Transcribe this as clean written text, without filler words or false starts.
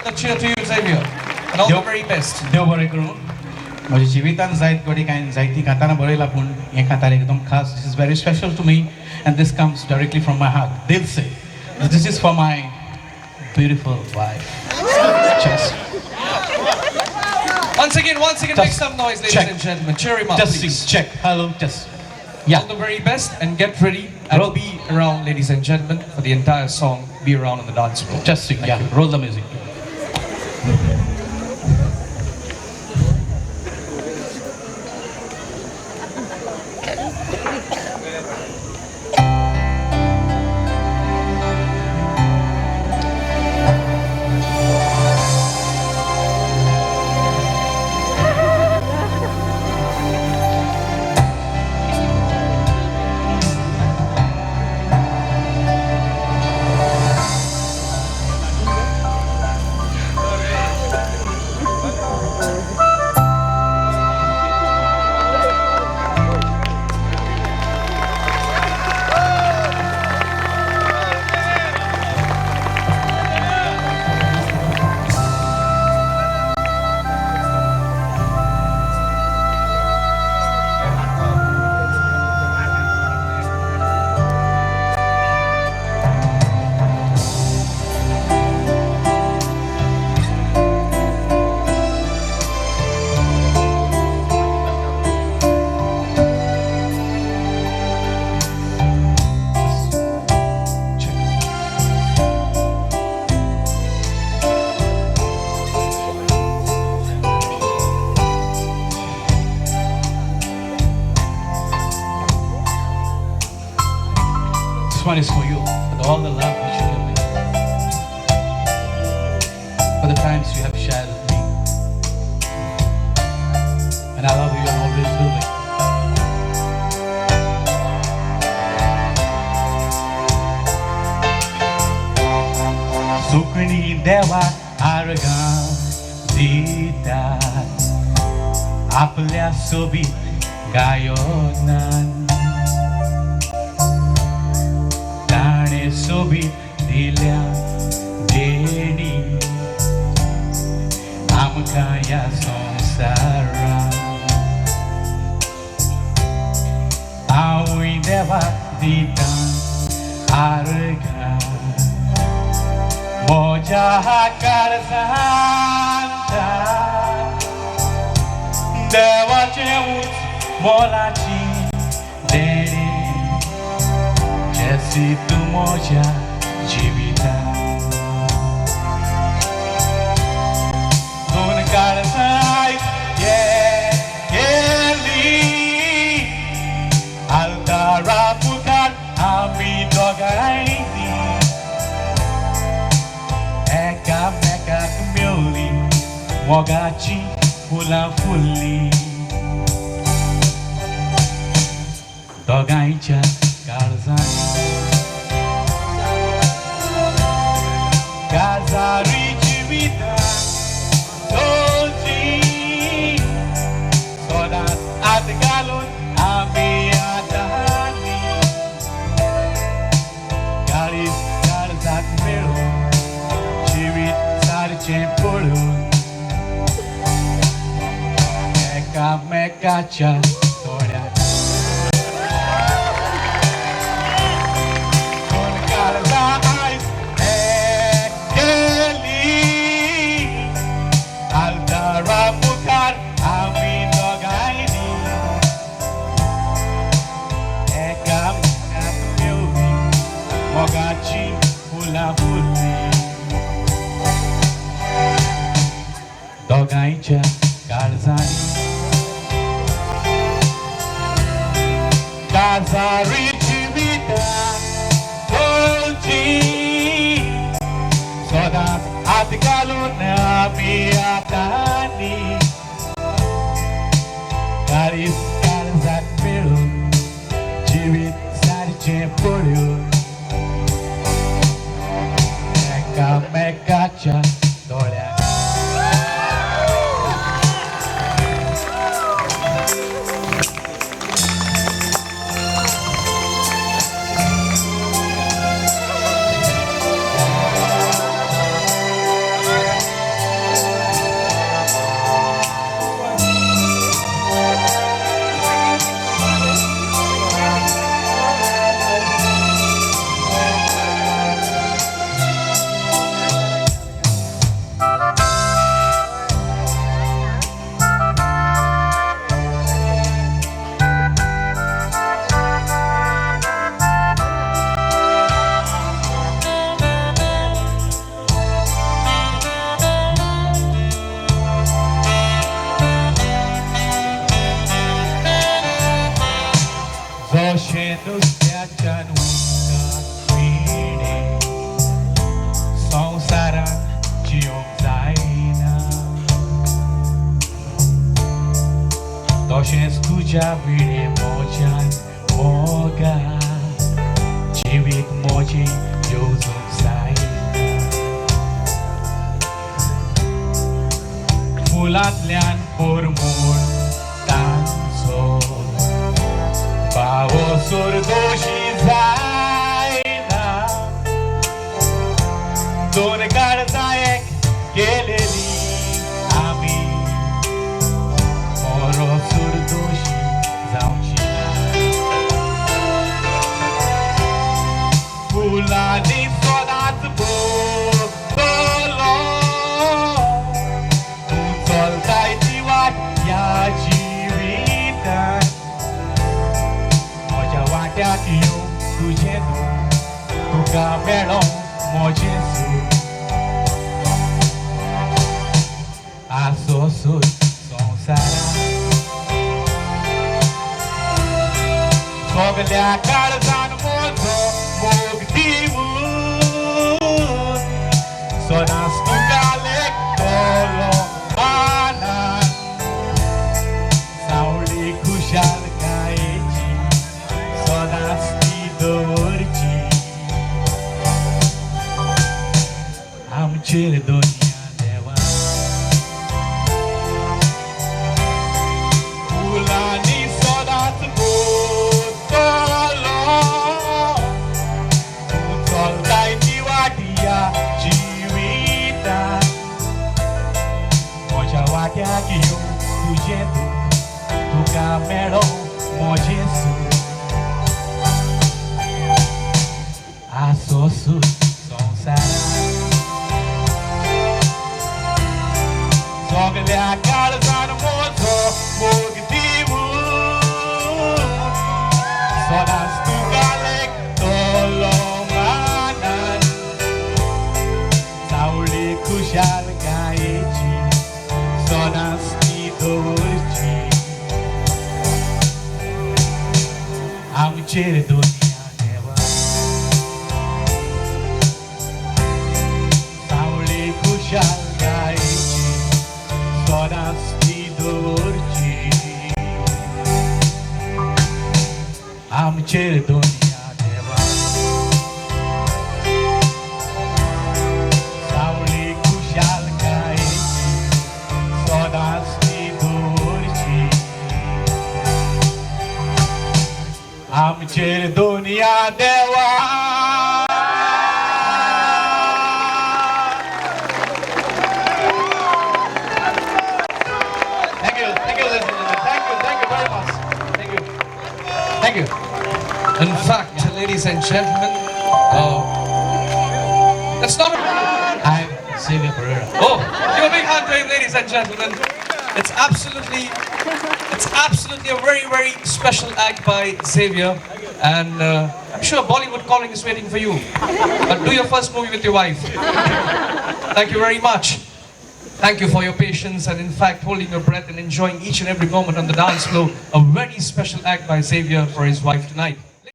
a cheer to you, Xavier. And all the very best. देव बरें करूं म्हज्या जिवितांत जायत घडी कांय जायतीं कांतारां बरयलां पूण हें कांतार एकदम खास. This is very special to me and this comes directly from my heart. दिल से. This is for my beautiful wife. Just. Once again, make some noise, ladies and gentlemen. Cheer him up, just please. check. Hello, just. Yeah. All the very best and get ready and be around, ladies and gentlemen, for the entire song. Be around on the dance floor. Just sing. Yeah. Roll the music. This one is for you, with all the love which you have given, for the times you have shared with me. And I love you and always will be. Sukni dewa argan zita आपल्या सोबीत गायोनान सोबीत दिल्या देणी आमकां ह्या संवसारांत हांवूय देवाक दितां आर्गां म्हज्या काळजांत देवाचें उंच मोलाची देणी Jessie, tu moja jivita Don karzai yeli Altara pukat ami dogaraini Eka meka kmioli Mogachi fula fuli Dogaicha karzai Gazari jivita dolci Sodas at galon ami adani Garis garzak mero Jivit sarce polo Meka meka cha toya Con garzak Ramukar amin dogaini Ekam kapilvi Mogachi hula huli Dogaicha karzani Kazari chivita Dolci Sodas Atgalona miatani Garis garzak mero Jivit sarce polio Meka meka cha dolya तुझ्या विणे मोजान मोगा जिवीत मोजी येवजूंक जायना फुलांतल्यान पोरमूण तांचो बावो सोरदोशी जायना दोन काळजां एक केलेली आमी मोरो सोरदोशी जावची फुलांनी सदांच भोगतलो तूं चलताय ती वाट ह्या जिवितांत म्हज्या वाट्याक येवं तुजें दूख तुका मेळों म्हजें सूख आसो सूख संवसारांत सगल्या काळजान म्हजो मोग दिवून सदांच तुका लेखतलो मानान सावळी खुशालकायेची सदांच ती दवरची आमचेर दुनिया देवा फुलांनी सदांच भोगतलो तूं चलताय ती वाट ह्या जिवितांत म्हज्या वाट्याक येवं तुजें दूख तुका मेळों म्हजें सूख आसो सूख संवसारांत सगल्या काळजान म्हजो मोग दिवून सदांच तुका लेखतलो मानान सावळी खुशालकायेची सदांच ती दवरची आमचेर दुनिया देवा सावळी खुशालकायेची सदांच ती दवरची आमचेर दुनिया देवा सावळी खुशालकायेची सदांच ती दवरची आमचेर दुनिया देवा Thank you. In fact, ladies and gentlemen, that's not I'm Xavier Pereira. Oh, give a big hand to him, ladies and gentlemen. It's absolutely a very, very special act by Xavier. And I'm sure Bollywood calling is waiting for you. But do your first movie with your wife. Thank you very much. Thank you for your patience and in fact holding your breath and enjoying each and every moment on the dance floor. A very special act by Xavier for his wife tonight.